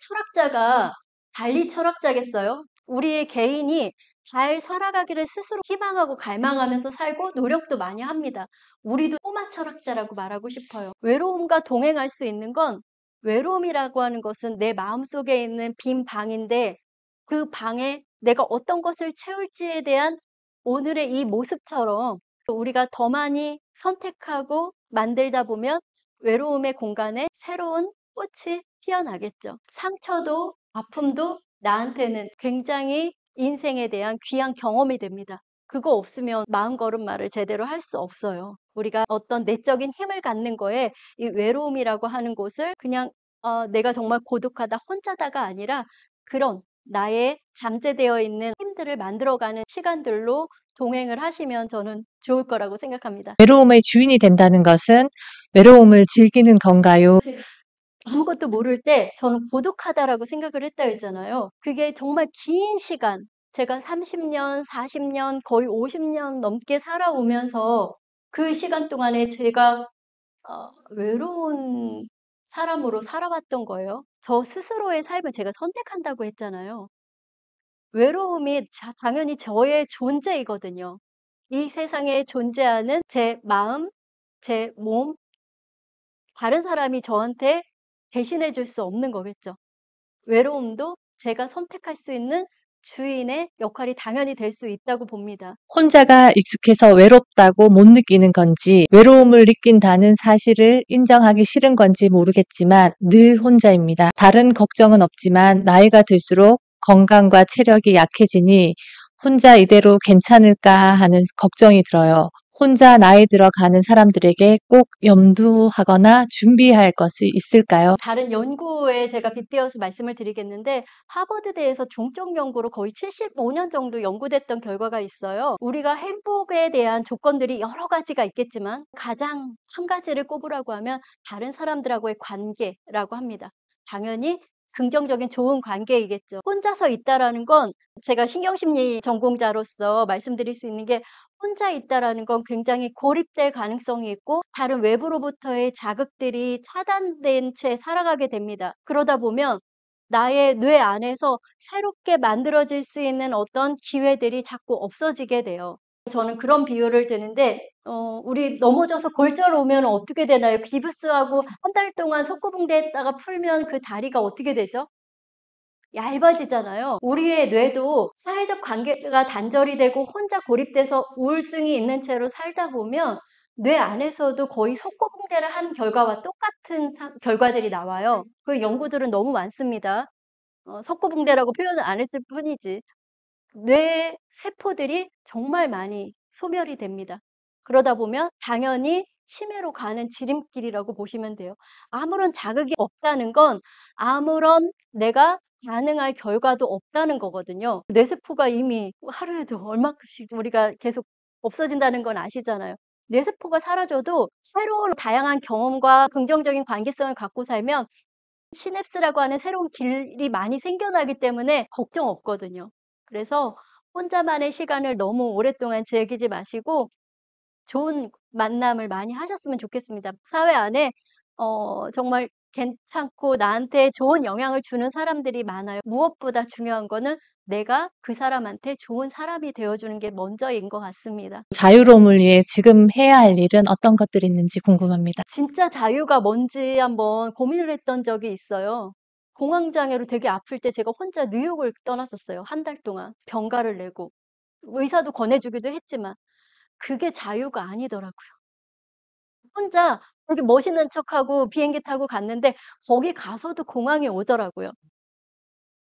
철학자가 달리 철학자겠어요? 우리의 개인이 잘 살아가기를 스스로 희망하고 갈망하면서 살고 노력도 많이 합니다. 우리도 꼬마 철학자라고 말하고 싶어요. 외로움과 동행할 수 있는 건 외로움이라고 하는 것은 내 마음속에 있는 빈 방인데 그 방에 내가 어떤 것을 채울지에 대한 오늘의 이 모습처럼 우리가 더 많이 선택하고 만들다 보면 외로움의 공간에 새로운 꽃이 피어나겠죠. 상처도 아픔도 나한테는 굉장히 인생에 대한 귀한 경험이 됩니다. 그거 없으면 마음걸음마를 제대로 할 수 없어요. 우리가 어떤 내적인 힘을 갖는 거에 이 외로움이라고 하는 곳을 그냥 내가 정말 고독하다, 혼자다가 아니라 그런 나의 잠재되어 있는 힘들을 만들어가는 시간들로 동행을 하시면 저는 좋을 거라고 생각합니다. 외로움의 주인이 된다는 것은 외로움을 즐기는 건가요? 아무것도 모를 때 저는 고독하다라고 생각을 했다 했잖아요. 그게 정말 긴 시간, 제가 30년, 40년, 거의 50년 넘게 살아오면서 그 시간 동안에 제가 외로운 사람으로 살아왔던 거예요. 저 스스로의 삶을 제가 선택한다고 했잖아요. 외로움이 당연히 저의 존재이거든요. 이 세상에 존재하는 제 마음, 제 몸, 다른 사람이 저한테 대신해 줄 수 없는 거겠죠. 외로움도 제가 선택할 수 있는 주인의 역할이 당연히 될 수 있다고 봅니다. 혼자가 익숙해서 외롭다고 못 느끼는 건지, 외로움을 느낀다는 사실을 인정하기 싫은 건지 모르겠지만 늘 혼자입니다. 다른 걱정은 없지만 나이가 들수록 건강과 체력이 약해지니 혼자 이대로 괜찮을까 하는 걱정이 들어요. 혼자 나이 들어가는 사람들에게 꼭 염두하거나 준비할 것이 있을까요? 다른 연구에 제가 빗대어서 말씀을 드리겠는데 하버드대에서 중증 연구로 거의 75년 정도 연구됐던 결과가 있어요. 우리가 행복에 대한 조건들이 여러 가지가 있겠지만 가장 한 가지를 꼽으라고 하면 다른 사람들하고의 관계라고 합니다. 당연히 긍정적인 좋은 관계이겠죠. 혼자서 있다라는 건 제가 신경심리 전공자로서 말씀드릴 수 있는 게 혼자 있다라는 건 굉장히 고립될 가능성이 있고 다른 외부로부터의 자극들이 차단된 채 살아가게 됩니다. 그러다 보면 나의 뇌 안에서 새롭게 만들어질 수 있는 어떤 기회들이 자꾸 없어지게 돼요. 저는 그런 비유를 드는데 우리 넘어져서 골절 오면 어떻게 되나요? 기부스하고 한 달 동안 석고붕대에다가 풀면 그 다리가 어떻게 되죠? 얇아지잖아요. 우리의 뇌도 사회적 관계가 단절이 되고 혼자 고립돼서 우울증이 있는 채로 살다 보면 뇌 안에서도 거의 석고붕대를 한 결과와 똑같은 결과들이 나와요. 그 연구들은 너무 많습니다. 석고붕대라고 표현을 안 했을 뿐이지. 뇌 세포들이 정말 많이 소멸이 됩니다. 그러다 보면 당연히 치매로 가는 지름길이라고 보시면 돼요. 아무런 자극이 없다는 건 아무런 내가 반응할 결과도 없다는 거거든요. 뇌세포가 이미 하루에도 얼마큼씩 우리가 계속 없어진다는 건 아시잖아요. 뇌세포가 사라져도 새로운 다양한 경험과 긍정적인 관계성을 갖고 살면 시냅스라고 하는 새로운 길이 많이 생겨나기 때문에 걱정 없거든요. 그래서 혼자만의 시간을 너무 오랫동안 즐기지 마시고 좋은 만남을 많이 하셨으면 좋겠습니다. 사회 안에 정말 괜찮고 나한테 좋은 영향을 주는 사람들이 많아요. 무엇보다 중요한 거는 내가 그 사람한테 좋은 사람이 되어주는 게 먼저인 것 같습니다. 자유로움을 위해 지금 해야 할 일은 어떤 것들이 있는지 궁금합니다. 진짜 자유가 뭔지 한번 고민을 했던 적이 있어요. 공황장애로 되게 아플 때 제가 혼자 뉴욕을 떠났었어요. 한 달 동안 병가를 내고 의사도 권해주기도 했지만 그게 자유가 아니더라고요. 혼자 되게 멋있는 척하고 비행기 타고 갔는데 거기 가서도 공황이 오더라고요.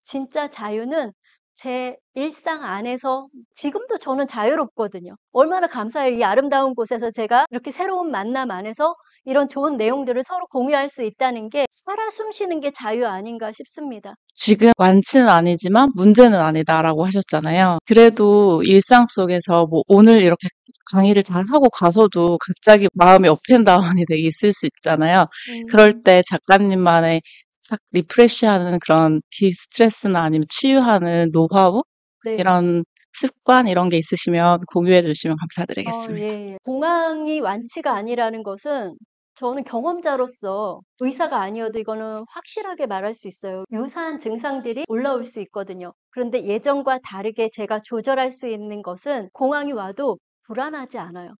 진짜 자유는 제 일상 안에서 지금도 저는 자유롭거든요. 얼마나 감사해요. 이 아름다운 곳에서 제가 이렇게 새로운 만남 안에서 이런 좋은 내용들을 서로 공유할 수 있다는 게 살아 숨쉬는 게 자유 아닌가 싶습니다. 지금 완치는 아니지만 문제는 아니다라고 하셨잖아요. 그래도 일상 속에서 뭐 오늘 이렇게 강의를 잘 하고 가서도 갑자기 마음이 업앤다운이 되게 있을 수 있잖아요. 그럴 때 작가님만의 딱 리프레시하는 그런 디스트레스나 아니면 치유하는 노하우 네. 이런 습관 이런 게 있으시면 공유해 주시면 감사드리겠습니다. 예. 공황이 완치가 아니라는 것은 저는 경험자로서 의사가 아니어도 이거는 확실하게 말할 수 있어요. 유사한 증상들이 올라올 수 있거든요. 그런데 예전과 다르게 제가 조절할 수 있는 것은 공황이 와도 불안하지 않아요.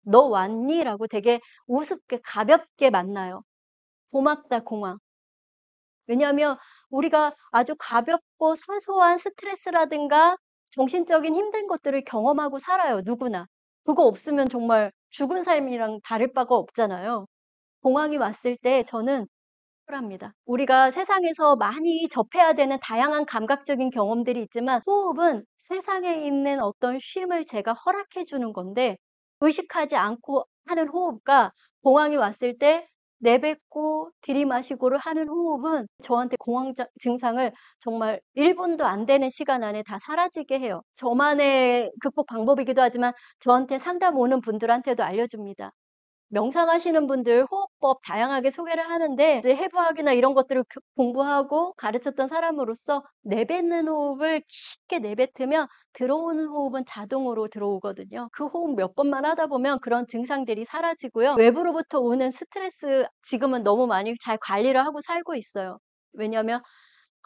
"너 왔니?" 라고 되게 우습게 가볍게 만나요. "고맙다 공황." 왜냐하면 우리가 아주 가볍고 사소한 스트레스라든가 정신적인 힘든 것들을 경험하고 살아요, 누구나. 그거 없으면 정말 죽은 삶이랑 다를 바가 없잖아요. 공황이 왔을 때 저는 합니다. 우리가 세상에서 많이 접해야 되는 다양한 감각적인 경험들이 있지만 호흡은 세상에 있는 어떤 쉼을 제가 허락해 주는 건데 의식하지 않고 하는 호흡과 공황이 왔을 때 내뱉고 들이마시고를 하는 호흡은 저한테 공황 증상을 정말 1분도 안 되는 시간 안에 다 사라지게 해요. 저만의 극복 방법이기도 하지만 저한테 상담 오는 분들한테도 알려줍니다. 명상하시는 분들 호흡법 다양하게 소개를 하는데 이제 해부학이나 이런 것들을 공부하고 가르쳤던 사람으로서 내뱉는 호흡을 깊게 내뱉으면 들어오는 호흡은 자동으로 들어오거든요. 그 호흡 몇 번만 하다 보면 그런 증상들이 사라지고요. 외부로부터 오는 스트레스 지금은 너무 많이 잘 관리를 하고 살고 있어요. 왜냐하면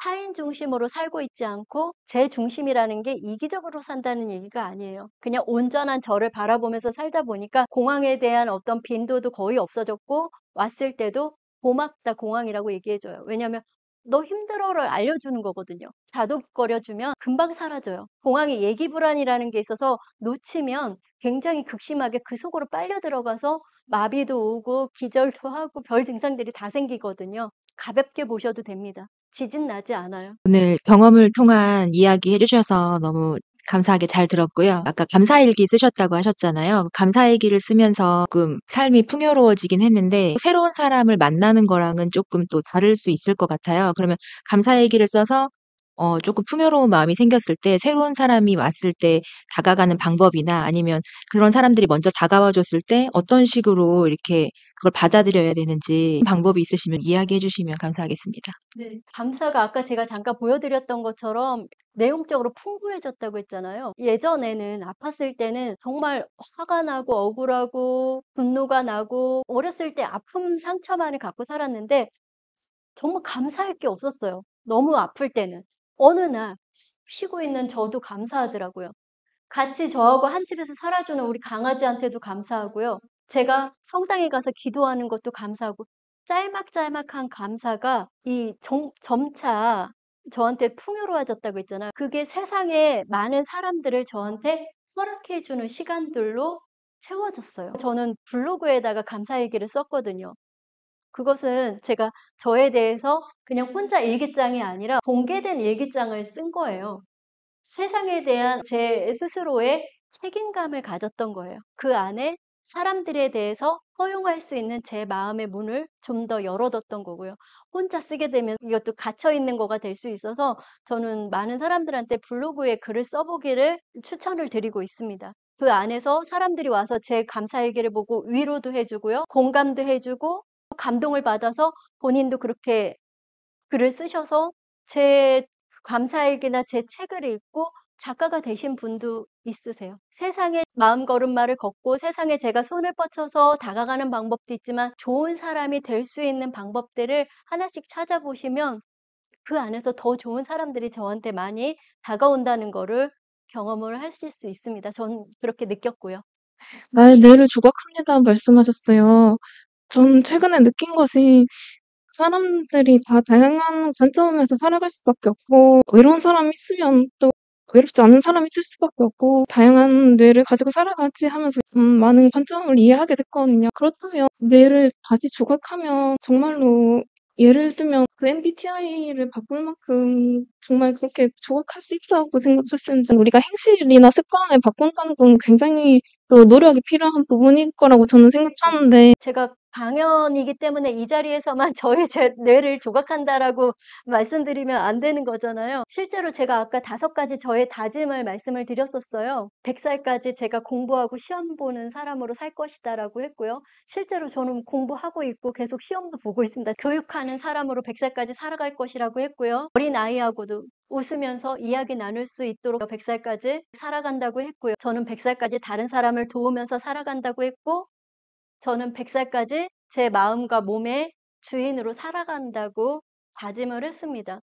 타인 중심으로 살고 있지 않고 제 중심이라는 게 이기적으로 산다는 얘기가 아니에요. 그냥 온전한 저를 바라보면서 살다 보니까 공황에 대한 어떤 빈도도 거의 없어졌고 왔을 때도 고맙다 공황이라고 얘기해 줘요. 왜냐하면 너 힘들어를 알려주는 거거든요. 다독거려주면 금방 사라져요. 공황이 얘기 불안이라는 게 있어서 놓치면 굉장히 극심하게 그 속으로 빨려 들어가서 마비도 오고 기절도 하고 별 증상들이 다 생기거든요. 가볍게 보셔도 됩니다. 지진 나지 않아요. 오늘 경험을 통한 이야기 해주셔서 너무 감사하게 잘 들었고요. 아까 감사일기 쓰셨다고 하셨잖아요. 감사일기를 쓰면서 조금 삶이 풍요로워지긴 했는데 새로운 사람을 만나는 거랑은 조금 또 다를 수 있을 것 같아요. 그러면 감사일기를 써서 조금 풍요로운 마음이 생겼을 때 새로운 사람이 왔을 때 다가가는 방법이나 아니면 그런 사람들이 먼저 다가와 줬을 때 어떤 식으로 이렇게 그걸 받아들여야 되는지 방법이 있으시면 이야기해 주시면 감사하겠습니다. 네. 감사가 아까 제가 잠깐 보여드렸던 것처럼 내용적으로 풍부해졌다고 했잖아요. 예전에는 아팠을 때는 정말 화가 나고 억울하고 분노가 나고 어렸을 때 아픔 상처만을 갖고 살았는데 정말 감사할 게 없었어요. 너무 아플 때는. 어느 날 쉬고 있는 저도 감사하더라고요. 같이 저하고 한 집에서 살아주는 우리 강아지한테도 감사하고요. 제가 성당에 가서 기도하는 것도 감사하고 짤막짤막한 감사가 점차 저한테 풍요로워졌다고 했잖아요. 그게 세상에 많은 사람들을 저한테 허락해 주는 시간들로 채워졌어요. 저는 블로그에다가 감사일기를 썼거든요. 그것은 제가 저에 대해서 그냥 혼자 일기장이 아니라 공개된 일기장을 쓴 거예요. 세상에 대한 제 스스로의 책임감을 가졌던 거예요. 그 안에 사람들에 대해서 허용할 수 있는 제 마음의 문을 좀 더 열어뒀던 거고요. 혼자 쓰게 되면 이것도 갇혀 있는 거가 될 수 있어서 저는 많은 사람들한테 블로그에 글을 써보기를 추천을 드리고 있습니다. 그 안에서 사람들이 와서 제 감사일기를 보고 위로도 해주고요. 공감도 해주고 감동을 받아서 본인도 그렇게 글을 쓰셔서 제 감사일기나 제 책을 읽고 작가가 되신 분도 있으세요. 세상에 마음걸음마를 걷고 세상에 제가 손을 뻗쳐서 다가가는 방법도 있지만 좋은 사람이 될 수 있는 방법들을 하나씩 찾아보시면 그 안에서 더 좋은 사람들이 저한테 많이 다가온다는 거를 경험을 하실 수 있습니다. 전 그렇게 느꼈고요. 나의 뇌를 조각합니다 말씀하셨어요. 전 최근에 느낀 것이 사람들이 다 다양한 관점에서 살아갈 수밖에 없고 외로운 사람이 있으면 또 외롭지 않은 사람이 있을 수밖에 없고 다양한 뇌를 가지고 살아가지 하면서 많은 관점을 이해하게 됐거든요. 그렇다면 뇌를 다시 조각하면 정말로 예를 들면 그 MBTI를 바꿀 만큼 정말 그렇게 조각할 수 있다고 생각했었는데 우리가 행실이나 습관을 바꾼다는 건 굉장히 또 노력이 필요한 부분일 거라고 저는 생각하는데 제가 강연이기 때문에 이 자리에서만 제 뇌를 조각한다라고 말씀드리면 안 되는 거잖아요. 실제로 제가 아까 5가지 저의 다짐을 말씀을 드렸었어요. 100살까지 제가 공부하고 시험 보는 사람으로 살 것이다라고 했고요. 실제로 저는 공부하고 있고 계속 시험도 보고 있습니다. 교육하는 사람으로 100살까지 살아갈 것이라고 했고요. 어린아이하고도 웃으면서 이야기 나눌 수 있도록 100살까지 살아간다고 했고요. 저는 100살까지 다른 사람을 도우면서 살아간다고 했고 저는 100살까지 제 마음과 몸의 주인으로 살아간다고 다짐을 했습니다.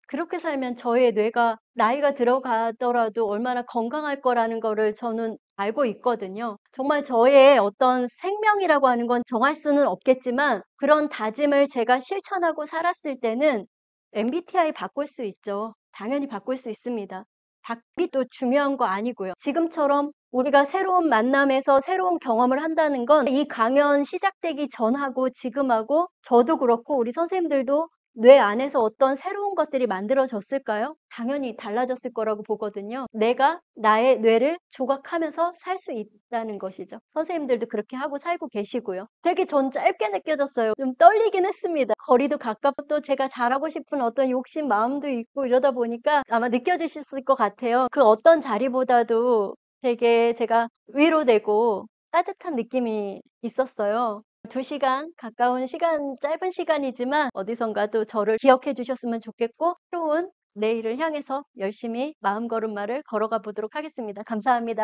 그렇게 살면 저의 뇌가 나이가 들어가더라도 얼마나 건강할 거라는 거를 저는 알고 있거든요. 정말 저의 어떤 생명이라고 하는 건 정할 수는 없겠지만 그런 다짐을 제가 실천하고 살았을 때는 MBTI 바꿀 수 있죠. 당연히 바꿀 수 있습니다. 답이 또 중요한 거 아니고요. 지금처럼 우리가 새로운 만남에서 새로운 경험을 한다는 건 이 강연 시작되기 전하고 지금하고 저도 그렇고 우리 선생님들도 뇌 안에서 어떤 새로운 것들이 만들어졌을까요? 당연히 달라졌을 거라고 보거든요. 내가 나의 뇌를 조각하면서 살 수 있다는 것이죠. 선생님들도 그렇게 하고 살고 계시고요. 되게 전 짧게 느껴졌어요. 좀 떨리긴 했습니다. 거리도 가깝고 또 제가 잘하고 싶은 어떤 욕심 마음도 있고 이러다 보니까 아마 느껴지셨을 것 같아요. 그 어떤 자리보다도 되게 제가 위로되고 따뜻한 느낌이 있었어요. 2시간 가까운 시간, 짧은 시간이지만 어디선가 또 저를 기억해 주셨으면 좋겠고 새로운 내일을 향해서 열심히 마음걸음마를 걸어가 보도록 하겠습니다. 감사합니다.